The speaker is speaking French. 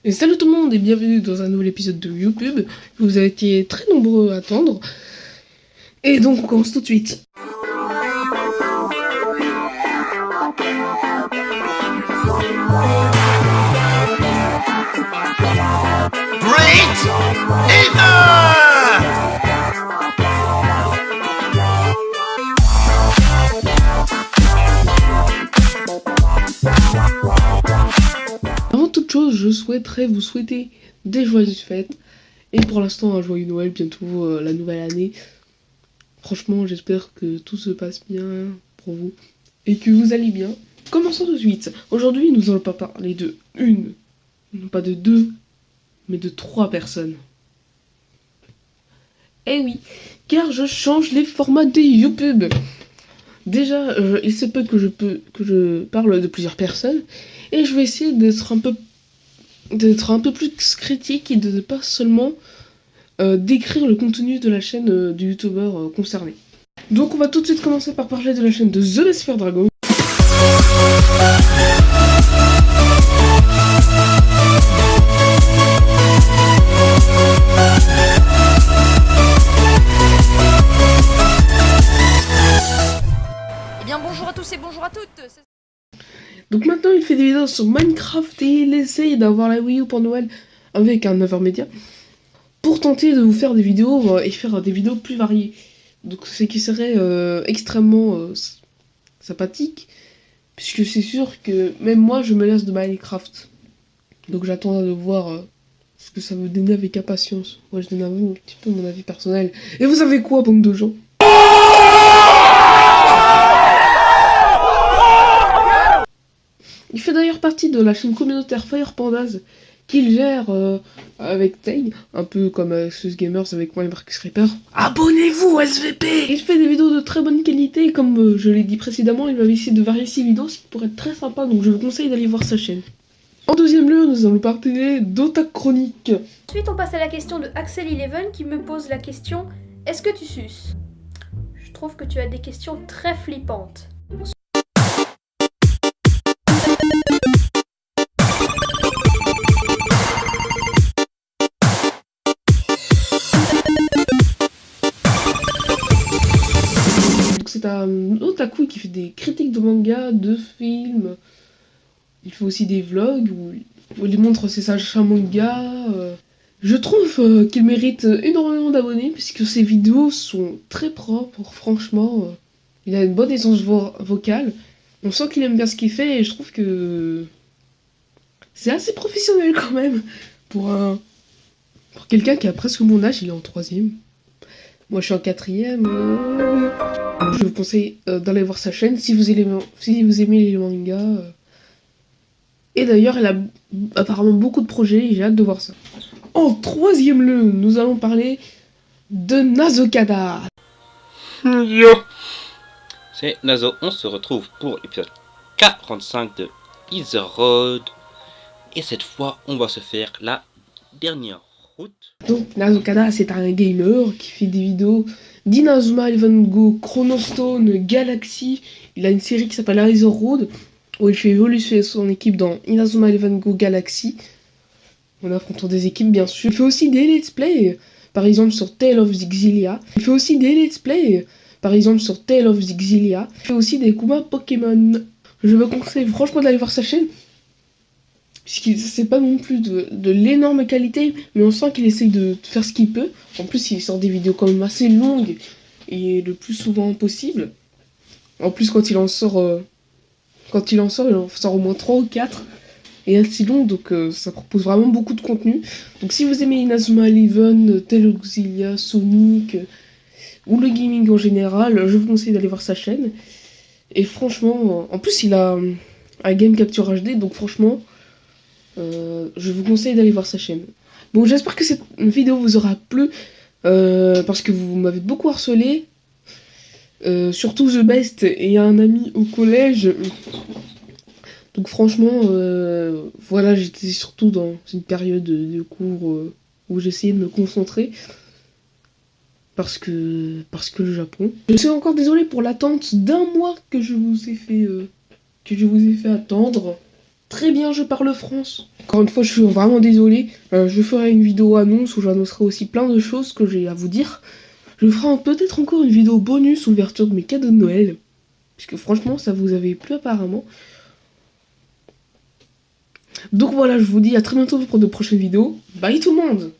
Et salut tout le monde et bienvenue dans un nouvel épisode de YouTube. Vous avez été très nombreux à attendre. Et donc on commence tout de suite. Great Ether! Avant toute chose, je souhaiterais vous souhaiter des joyeuses fêtes. Et pour l'instant, un joyeux Noël, bientôt la nouvelle année. Franchement, j'espère que tout se passe bien pour vous. Et que vous allez bien. Commençons tout de suite. Aujourd'hui, nous allons pas parler de une, non pas de deux, mais de 3 personnes. Eh oui, car je change les formats de YouTube. Déjà, il se peut que je parle de plusieurs personnes, et je vais essayer d'être un peu plus critique et de ne pas seulement décrire le contenu de la chaîne du youtubeur concerné. Donc on va tout de suite commencer par parler de la chaîne de The Best Fair Dragon. Eh bien bonjour à tous et bonjour à toutes. Donc maintenant il fait des vidéos sur Minecraft et il essaye d'avoir la Wii U pour Noël avec un 9h média pour tenter de vous faire des vidéos et faire des vidéos plus variées. Donc ce qui serait extrêmement sympathique, puisque c'est sûr que même moi je me lasse de Minecraft. Donc j'attends de voir ce que ça me donner avec impatience. Moi je donne un petit peu mon avis personnel. Et vous savez quoi, bande de gens? Il fait d'ailleurs partie de la chaîne communautaire Fire Pandas qu'il gère avec Tay, un peu comme Sus Gamers avec Minecraft Creeper. Abonnez-vous SVP! Il fait des vidéos de très bonne qualité, comme je l'ai dit précédemment, il va essayer de varier ses vidéos, ce qui pourrait être très sympa, donc je vous conseille d'aller voir sa chaîne. En deuxième lieu, nous allons parler d'Otak Chronique. Ensuite, on passe à la question de Axel11 qui me pose la question: est-ce que tu suces? Je trouve que tu as des questions très flippantes. C'est un otaku qui fait des critiques de manga, de films. Il fait aussi des vlogs où il montre ses achats manga. Je trouve qu'il mérite énormément d'abonnés puisque ses vidéos sont très propres, franchement. Il a une bonne essence vocale. On sent qu'il aime bien ce qu'il fait et je trouve que c'est assez professionnel quand même pour quelqu'un qui a presque mon âge. Il est en 3ème. Moi je suis en 4ème. Je vous conseille d'aller voir sa chaîne si vous aimez les mangas. Et d'ailleurs, elle a apparemment beaucoup de projets et j'ai hâte de voir ça. En 3ème lieu, nous allons parler de Nazokada. Yo, c'est Nazo, on se retrouve pour l'épisode 45 de Ether Road. Et cette fois, on va se faire la dernière route. Donc Nazokada, c'est un gamer qui fait des vidéos d'Inazuma Eleven Go, Chronostone, Galaxy. Il a une série qui s'appelle Ether Road, où il fait évoluer son équipe dans Inazuma Eleven Go Galaxy, en affrontant des équipes bien sûr. Il fait aussi des let's play, par exemple sur Tale of Xillia. Il fait aussi des let's play, par exemple sur Tale of Xillia. Il fait aussi des combats Pokémon. Je vous conseille franchement d'aller voir sa chaîne, puisque c'est pas non plus de l'énorme qualité, mais on sent qu'il essaye de faire ce qu'il peut. En plus, il sort des vidéos quand même assez longues, et le plus souvent possible. En plus, quand il en sort, il en sort au moins 3 ou 4, et assez long, donc ça propose vraiment beaucoup de contenu. Donc si vous aimez Inazuma Eleven, Teloxilia, Sonic, ou le gaming en général, je vous conseille d'aller voir sa chaîne. Et franchement, en plus il a un Game Capture HD, donc franchement, je vous conseille d'aller voir sa chaîne. Bon, j'espère que cette vidéo vous aura plu, parce que vous m'avez beaucoup harcelé. Surtout The Best et un ami au collège. Donc franchement, voilà, j'étais surtout dans une période de cours où j'essayais de me concentrer. Parce que le Japon. Je suis encore désolé pour l'attente d'un mois que je vous ai fait attendre. Très bien, je parle France. Encore une fois, je suis vraiment désolé. Je ferai une vidéo annonce où j'annoncerai aussi plein de choses que j'ai à vous dire. Je ferai peut-être encore une vidéo bonus ouverture de mes cadeaux de Noël. Puisque franchement, ça vous avait plu apparemment. Donc voilà, je vous dis à très bientôt pour de prochaines vidéos. Bye tout le monde!